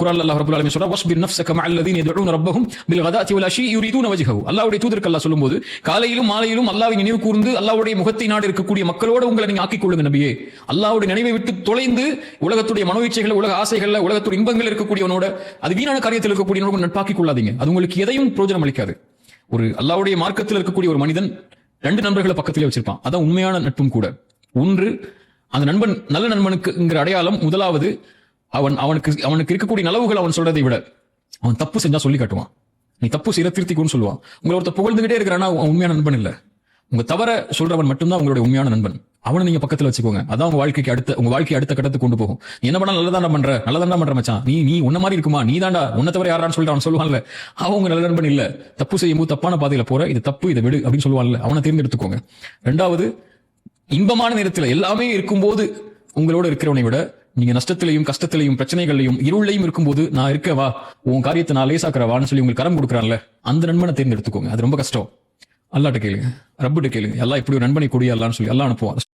குர்ஆன்ல அல்லாஹ் ரப்பல் ஆலமீன் சொல்றார் வஸ்பிர் நஃப்ஸக மஅல்லதீன யதுஊன ரப்பஹும் பில் கதாத்தி வல் அஷி யுரீதுன வஜ்ஹஹு. அல்லாஹ்வுடைய தூதருக்கு அல்லாஹ் சொல்லும்போது காலையிலும் மாலையிலும் அல்லாஹ்வை நினைவு கூர்ந்து அல்லாஹ்வுடைய முகத்தை நாடி இருக்கக்கூடிய மக்களோடு உங்களை நீங்க ஆக்கிக் கொள்ளுங்க நபியே. அல்லாஹ்வுடைய நினைவை விட்டு தொலைந்து உலகத்துடைய மனோயிச்சைகள், உலக ஆசைகள்ல, உலகத்துடைய இன்பங்கள் இருக்கக்கூடியவனோட, அது வீணான காரியத்தில் இருக்கக்கூடியவனோட நட்பாக்கிக் கொள்ளாதீங்க. அது உங்களுக்கு எதையும் பிரயோஜனம் அளிக்காது. ஒரு அல்லாஹ்வுடைய மார்க்கத்தில் இருக்கக்கூடிய ஒரு மனிதன் 2 நண்பர்களை பக்கத்திலே வச்சிருப்பான். அதான் உண்மையான நட்பும் கூட. ஒன்று, அந்த நண்பன் நல்ல நண்பனுக்குங்கிற அடையாளம் முதலாவது, அவனுக்கு இருக்கக்கூடிய நலவுகள் அவன் சொல்றதை விட அவன் தப்பு செஞ்சா சொல்லி காட்டுவான். நீ தப்பு செய்ய திருத்திக்குன்னு சொல்லுவான். உங்களை ஒருத்தர் புகழ்ந்துகிட்டே இருக்கிறான்னா அவன் உண்மையான நண்பன் இல்ல. உங்க தவற சொல்றவன் மட்டும்தான் உங்களுடைய உண்மையான நண்பன். அவனை நீங்க பக்கத்துல வச்சுக்கோங்க. அதான் உங்க வாழ்க்கையை அடுத்த கட்டத்துக்கு கொண்டு போகும். என்ன பண்ணா நல்லதாண்டா பண்ற மச்சான், நீ உன்ன மாதிரி இருக்குமா, நீ தாண்டா, உன்ன தவிர யாரான்னு சொல்லிட்டு அவன் சொல்லுவான்ல, அவன் உங்க நல்ல நண்பன் இல்ல. தப்பு செய்யும்போது தப்பான பாதையில போற, இது தப்பு, இதை விடு அப்படின்னு சொல்லுவான்ல, அவனை தேர்ந்தெடுத்துக்கோங்க. 2வது, இன்பமான நேரத்தில் எல்லாமே இருக்கும்போது உங்களோட இருக்கிறவனை விட நீங்க நஷ்டத்திலையும் கஷ்டத்திலையும் பிரச்சனைகளையும் இருளையும் இருக்கும்போது நான் இருக்கவா, உன் காரியத்தை நான் லேசாக்குறவான்னு சொல்லி உங்களுக்கு கரம் கொடுக்குறான்ல, அந்த நண்பனை தேர்ந்தெடுத்துக்கோங்க. அது ரொம்ப கஷ்டம். அல்லாட்ட கேளுங்க, ரப்புட்ட கேளுங்க, எல்லாம் இப்படி ஒரு நண்பனை கொடியா அல்லான்னு சொல்லி எல்லாம் அனுப்புவான்.